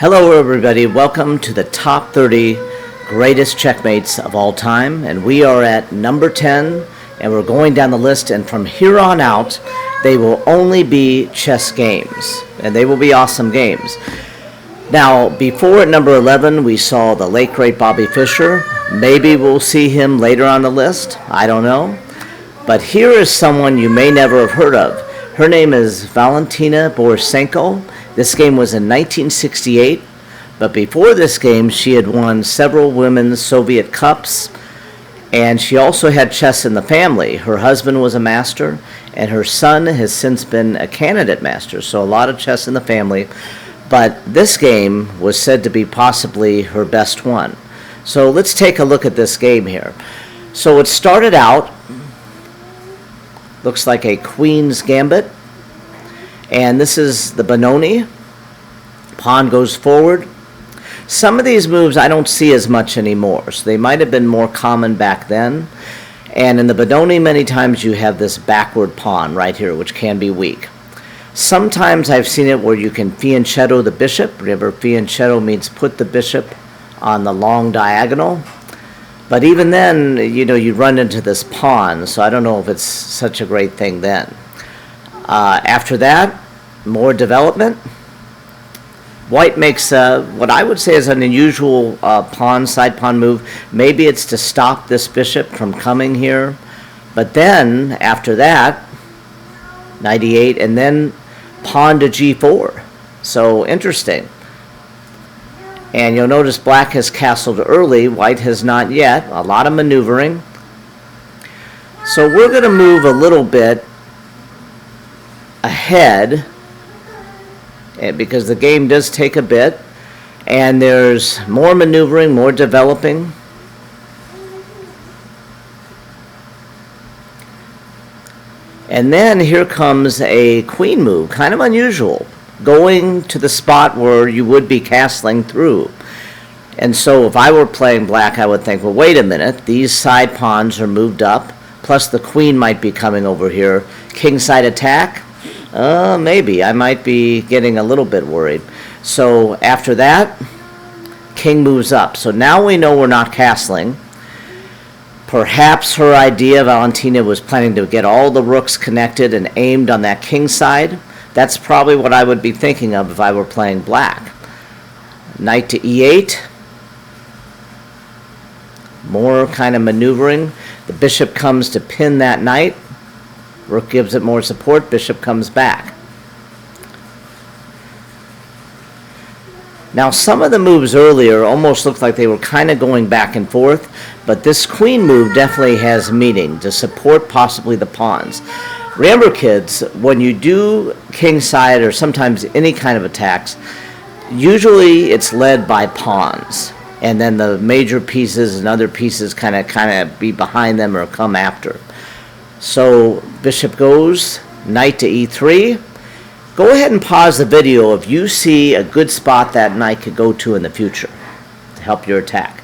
Hello everybody, welcome to the top 30 greatest checkmates of all time, and we are at number 10, and we're going down the list, and from here on out they will only be chess games, and they will be awesome games. Now, before at number 11 we saw the late great Bobby Fischer. Maybe we'll see him later on the list, I don't know. But here is someone you may never have heard of. Her name is Valentina Borisenko. This game was in 1968, but before this game she had won several women's Soviet Cups, and she also had chess in the family. Her husband was a master, and her son has since been a candidate master, so a lot of chess in the family. But this game was said to be possibly her best one. So let's take a look at this game here. So it started out, looks like a Queen's Gambit. And this is the Benoni. Pawn goes forward. Some of these moves I don't see as much anymore, so they might have been more common back then. And in the Benoni, many times you have this backward pawn right here, which can be weak. Sometimes I've seen it where you can fianchetto the bishop. Remember, fianchetto means put the bishop on the long diagonal. But even then, you run into this pawn, so I don't know if it's such a great thing then. After that, more development. White makes what I would say is an unusual side pawn move. Maybe it's to stop this bishop from coming here. But then, after that, knight e8, and then pawn to g4. So, interesting. And you'll notice black has castled early, white has not yet. A lot of maneuvering. So we're going to move a little bit ahead, because the game does take a bit, and there's more maneuvering, more developing. And then here comes a queen move, kind of unusual, going to the spot where you would be castling through. And so if I were playing black, I would think, well, wait a minute, these side pawns are moved up, plus the queen might be coming over here. Kingside attack? Maybe. I might be getting a little bit worried. So after that, king moves up. So now we know we're not castling. Perhaps her idea, Valentina, was planning to get all the rooks connected and aimed on that king side. That's probably what I would be thinking of if I were playing black. Knight to e8. More kind of maneuvering. The bishop comes to pin that knight. Rook gives it more support, bishop comes back. Now some of the moves earlier almost looked like they were kind of going back and forth, but this queen move definitely has meaning to support possibly the pawns. Remember, kids, when you do kingside or sometimes any kind of attacks, usually it's led by pawns, and then the major pieces and other pieces kind of be behind them or come after. So bishop goes, knight to e3. Go ahead and pause the video if you see a good spot that knight could go to in the future to help your attack.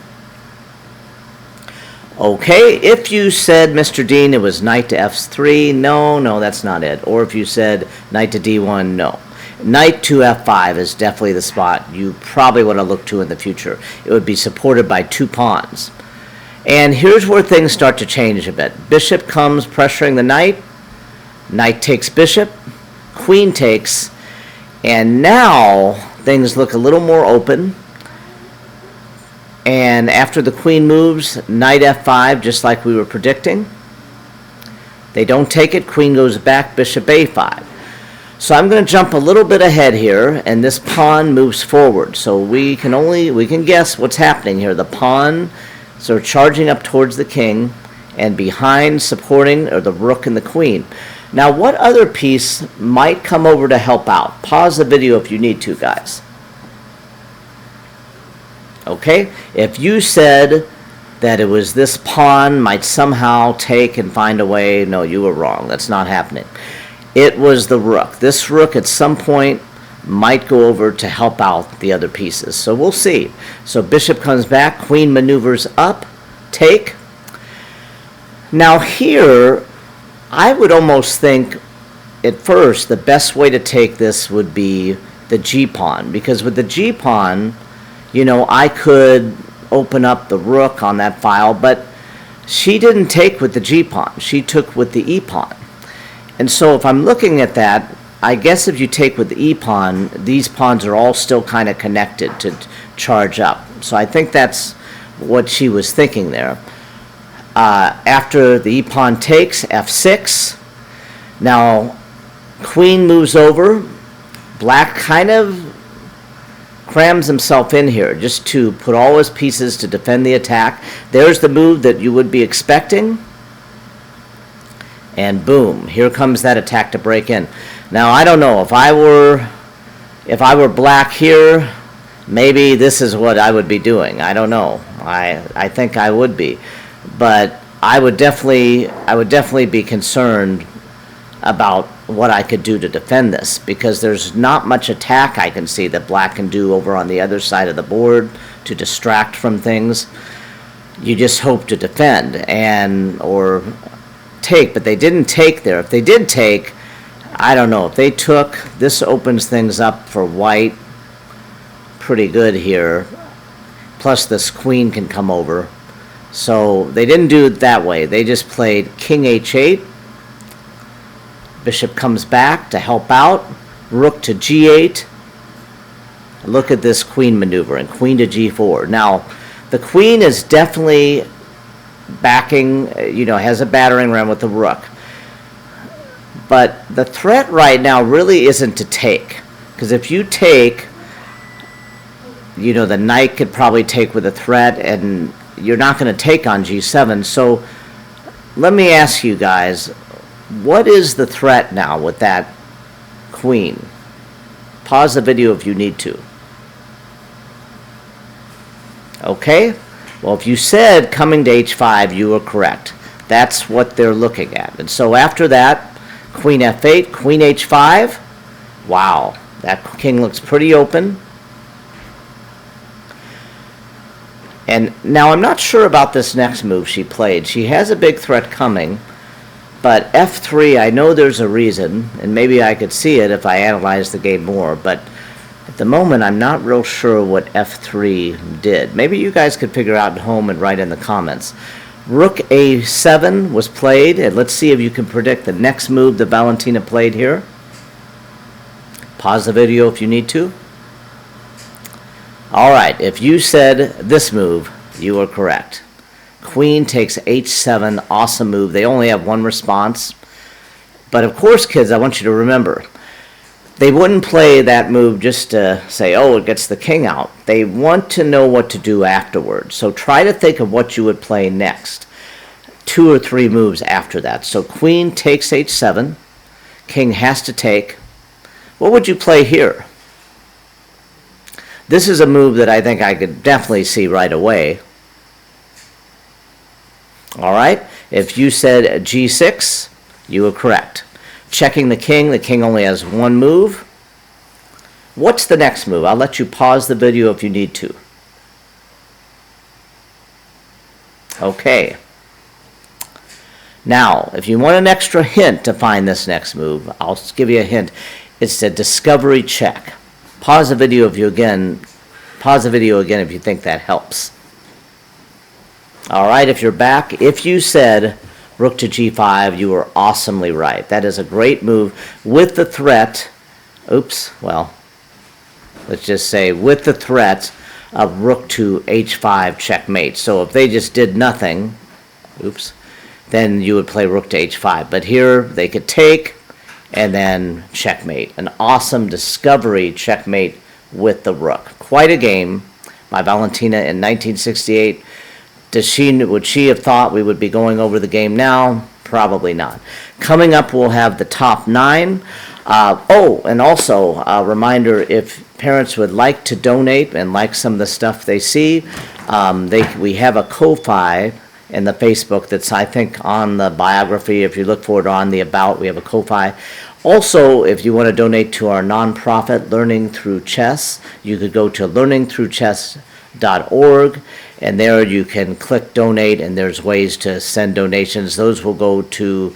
Okay, if you said, Mr. Dean, it was knight to f3, no, that's not it. Or if you said knight to d1, no. Knight to f5 is definitely the spot you probably want to look to in the future. It would be supported by two pawns. And here's where things start to change a bit. Bishop comes pressuring the knight. Knight takes bishop. Queen takes. And now things look a little more open. And after the queen moves, knight f5, just like we were predicting. They don't take it. Queen goes back, bishop a5. So I'm going to jump a little bit ahead here, and this pawn moves forward. So we can guess what's happening here. The pawn sort of charging up towards the king, and behind supporting are the rook and the queen. Now, what other piece might come over to help out? Pause the video if you need to, guys. Okay? If you said that it was this pawn might somehow take and find a way, no, you were wrong. That's not happening. It was the rook. This rook at some point might go over to help out the other pieces. So we'll see. So bishop comes back, queen maneuvers up, take. Now here, I would almost think at first the best way to take this would be the G pawn, because with the G pawn, you know, I could open up the rook on that file, but she didn't take with the G pawn. She took with the E pawn. And so if I'm looking at that, I guess if you take with the E pawn, these pawns are all still kind of connected to charge up. So I think that's what she was thinking there. After the E pawn takes, F6. Now, queen moves over. Black kind of crams himself in here just to put all his pieces to defend the attack. There's the move that you would be expecting. And boom, here comes that attack to break in. Now, I don't know, if I were black here, maybe this is what I would be doing. I don't know. I think I would be. But I would definitely be concerned about what I could do to defend this, because there's not much attack I can see that black can do over on the other side of the board to distract from things. You just hope to defend or take, but they didn't take there. If they did take, I don't know. If they took, this opens things up for white pretty good here. Plus this queen can come over. So they didn't do it that way. They just played king h8. Bishop comes back to help out. Rook to g8. Look at this queen maneuver, and queen to g4. Now, the queen is definitely backing, has a battering ram with the rook. But the threat right now really isn't to take. Because if you take, the knight could probably take with a threat, and you're not going to take on g7. So let me ask you guys, what is the threat now with that queen? Pause the video if you need to. Okay? Well, if you said coming to h5, you were correct. That's what they're looking at. And so after that, queen f8, queen h5. Wow, that king looks pretty open. And now I'm not sure about this next move she played. She has a big threat coming. But f3, I know there's a reason, and maybe I could see it if I analyzed the game more, but at the moment I'm not real sure what f3 did. Maybe you guys could figure out at home and write in the comments. Rook a7 was played, and let's see if you can predict the next move that Valentina played here. Pause the video if you need to. Alright, if you said this move, you were correct. Queen takes h7, awesome move. They only have one response. But of course, kids, I want you to remember, they wouldn't play that move just to say, oh, it gets the king out. They want to know what to do afterwards. So try to think of what you would play next. 2 or 3 moves after that. So queen takes h7. King has to take. What would you play here? This is a move that I think I could definitely see right away. All right, if you said g6, you were correct. Checking the king only has one move. What's the next move? I'll let you pause the video if you need to. Okay. Now, if you want an extra hint to find this next move, I'll give you a hint. It's the discovery check. Pause the video if you if you think that helps. All right, if you're back, if you said rook to g5, you were awesomely right. That is a great move with the threat, let's just say with the threat of rook to h5 checkmate. So if they just did nothing, then you would play rook to h5. But here they could take and then checkmate. An awesome discovery checkmate with the rook. Quite a game by Valentina in 1968. Would she have thought we would be going over the game now? Probably not. Coming up, we'll have the top 9. And also a reminder, if parents would like to donate and like some of the stuff they see, we have a Ko-Fi in the Facebook that's, I think, on the biography. If you look for it on the About, we have a Ko-Fi. Also, if you want to donate to our nonprofit, Learning Through Chess, you could go to learningthroughchess.org, and there you can click donate, and there's ways to send donations. Those will go to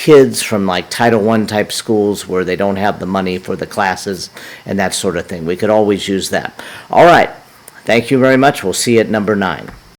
kids from like Title I type schools where they don't have the money for the classes and that sort of thing. We could always use that. All right. Thank you very much. We'll see you at number 9.